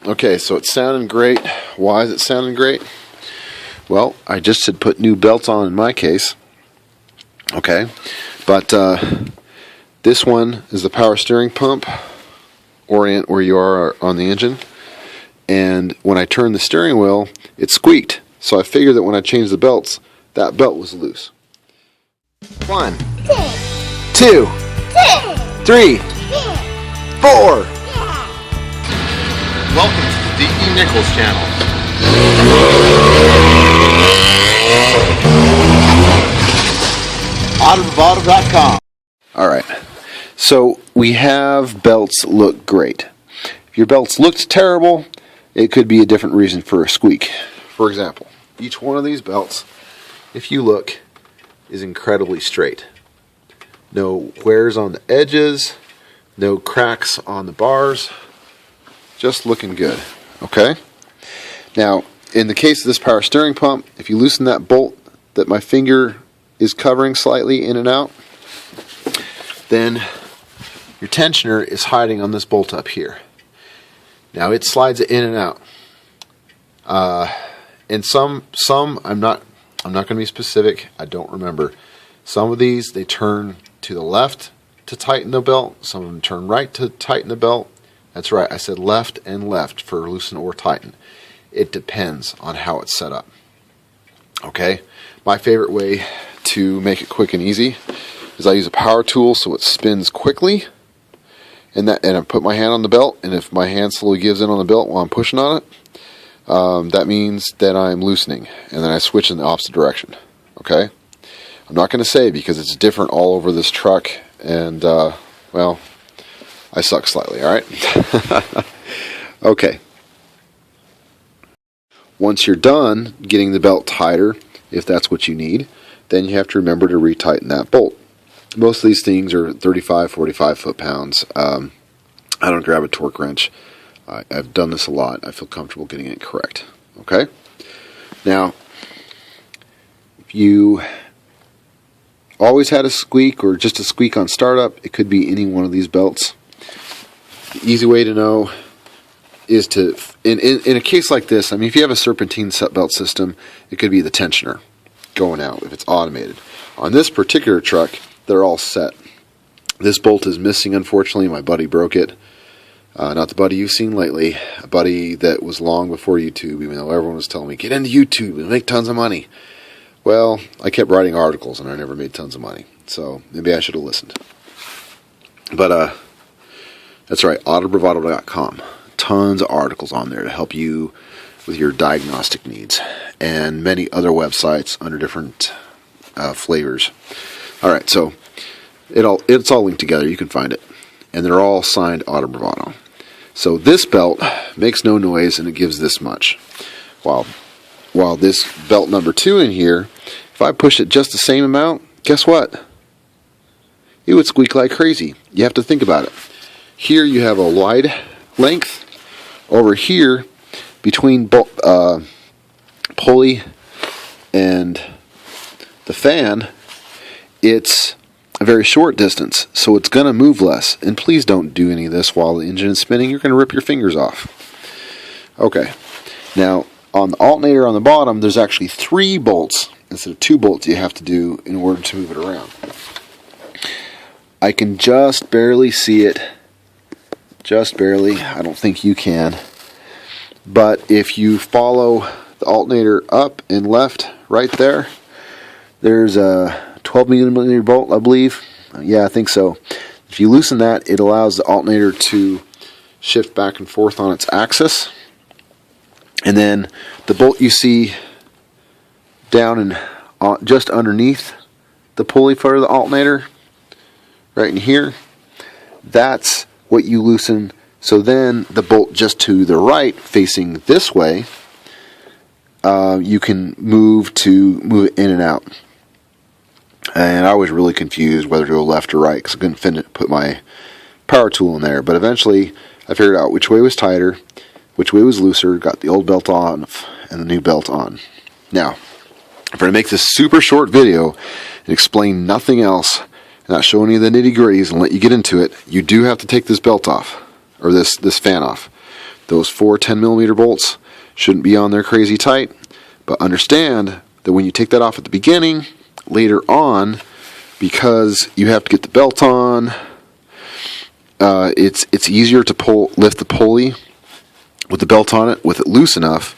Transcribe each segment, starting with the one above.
Okay, so it's sounding great. Why is it sounding great? Well, I just had put new belts on in my case. Okay, but this one is the power steering pump. Orient where you are on the engine. And when I turned the steering wheel, it squeaked. So I figured that when I changed the belts, that belt was loose. 1, 2, 3, 4. Welcome to the D.E. Nichols channel. Autobravado.com. Alright, so we have belts that look great. If your belts looked terrible, it could be a different reason for a squeak. For example, each one of these belts, if you look, is incredibly straight. No wears on the edges, no cracks on the bars, just looking good. Okay? Now, in the case of this power steering pump, if you loosen that bolt that my finger is covering slightly in and out, then your tensioner is hiding on this bolt up here. Now it slides it in and out. And some I'm not going to be specific. I don't remember. Some of these they turn to the left to tighten the belt. Some of them turn right to tighten the belt. That's right. I said left and left for loosen or tighten. It depends on how it's set up. Okay. My favorite way to make it quick and easy is I use a power tool so it spins quickly, and I put my hand on the belt, and if my hand slowly gives in on the belt while I'm pushing on it, that means that I'm loosening, and then I switch in the opposite direction. Okay? I'm not going to say because it's different all over this truck, and well, I suck slightly, alright? Okay. Once you're done getting the belt tighter, if that's what you need, then you have to remember to retighten that bolt. Most of these things are 35, 45 foot-pounds. I don't grab a torque wrench. I've done this a lot. I feel comfortable getting it correct. Okay? Now, if you always had a squeak or just a squeak on startup, it could be any one of these belts. The easy way to know is to, in a case like this, I mean, if you have a Serpentine belt system, it could be the tensioner going out if it's automated. On this particular truck, they're all set. This bolt is missing, unfortunately. My buddy broke it. Not the buddy you've seen lately. A buddy that was long before YouTube, even though everyone was telling me, get into YouTube and make tons of money. Well, I kept writing articles and I never made tons of money. So maybe I should have listened. But that's right, autobravado.com. Tons of articles on there to help you with your diagnostic needs, and many other websites under different flavors. Alright, so it's all linked together. You can find it. And they're all signed Auto Bravado. So this belt makes no noise and it gives this much. While this belt number 2 in here, if I push it just the same amount, guess what? It would squeak like crazy. You have to think about it. Here you have a wide length. Over here, between pulley and the fan, it's a very short distance, so it's going to move less. And please don't do any of this while the engine is spinning. You're going to rip your fingers off. Okay, now on the alternator on the bottom, there's actually 3 bolts instead of 2 bolts you have to do in order to move it around. I can just barely see it. Just barely. I don't think you can. But if you follow the alternator up and left right there, there's a 12 millimeter bolt, I believe. Yeah, I think so. If you loosen that, it allows the alternator to shift back and forth on its axis. And then the bolt you see down and just underneath the pulley for the alternator, right in here, that's what you loosen. So then the bolt just to the right, facing this way, you can move it in and out. And I was really confused whether to go left or right because I couldn't put my power tool in there. But eventually I figured out which way was tighter, which way was looser, got the old belt on and the new belt on. Now, if I'm going to make this super short video and explain nothing else, not show any of the nitty-gritties and let you get into it, you do have to take this belt off, or this fan off. Those 4 10mm bolts shouldn't be on there crazy tight, but understand that when you take that off at the beginning, later on, because you have to get the belt on, it's easier to lift the pulley with the belt on it, with it loose enough,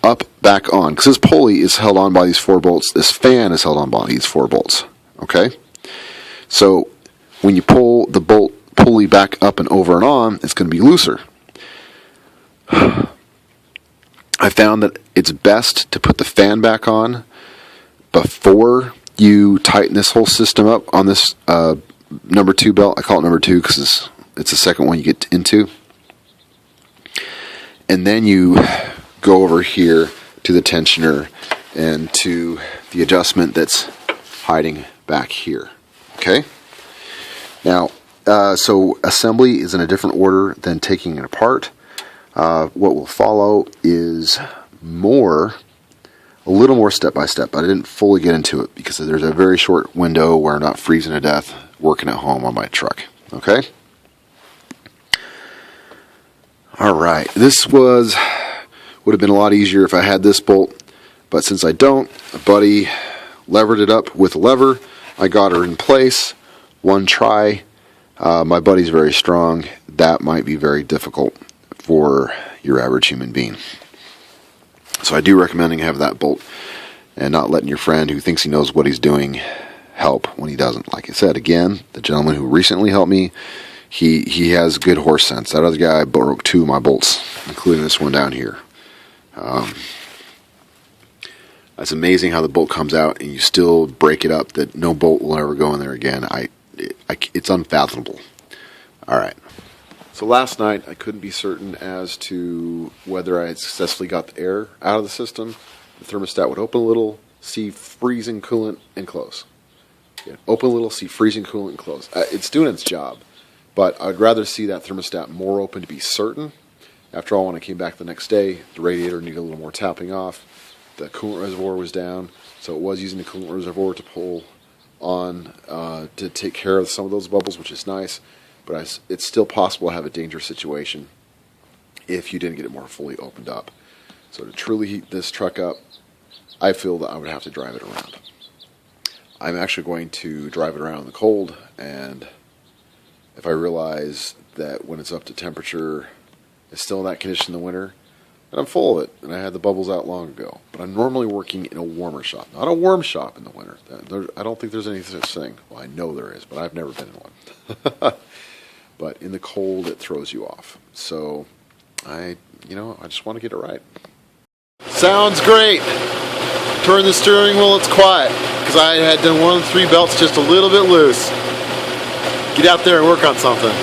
up, back on. Because this pulley is held on by these 4 bolts. This fan is held on by these 4 bolts. Okay? So when you pull the pulley back up and over and on, it's going to be looser. I found that it's best to put the fan back on before you tighten this whole system up on this number 2 belt. I call it number 2 because it's the second one you get into. And then you go over here to the tensioner and to the adjustment that's hiding back here. Okay? Now, so assembly is in a different order than taking it apart. What will follow is a little more step by step, but I didn't fully get into it because there's a very short window where I'm not freezing to death working at home on my truck. Okay? Alright, this would have been a lot easier if I had this bolt, but since I don't, a buddy levered it up with a lever. I got her in place, one try. My buddy's very strong. That might be very difficult for your average human being. So I do recommend having that bolt and not letting your friend who thinks he knows what he's doing help when he doesn't. Like I said, again, the gentleman who recently helped me, he has good horse sense. That other guy broke 2 of my bolts, including this one down here. It's amazing how the bolt comes out and you still break it up, that no bolt will ever go in there again. It's unfathomable. Alright. So last night I couldn't be certain as to whether I had successfully got the air out of the system. The thermostat would open a little, see freezing coolant, and close. Yeah, open a little, see freezing coolant, and close. It's doing its job, but I'd rather see that thermostat more open to be certain. After all, when I came back the next day, the radiator needed a little more tapping off. The coolant reservoir was down, so it was using the coolant reservoir to pull on to take care of some of those bubbles, which is nice. But it's still possible to have a dangerous situation if you didn't get it more fully opened up. So to truly heat this truck up, I feel that I would have to drive it around. I'm actually going to drive it around in the cold, and if I realize that when it's up to temperature, it's still in that condition in the winter, and I'm full of it, and I had the bubbles out long ago. But I'm normally working in a warmer shop, not a warm shop in the winter. I don't think there's any such thing. Well, I know there is, but I've never been in one. But in the cold, it throws you off. So I just want to get it right. Sounds great. Turn the steering wheel, it's quiet, because I had done one of the 3 belts just a little bit loose. Get out there and work on something.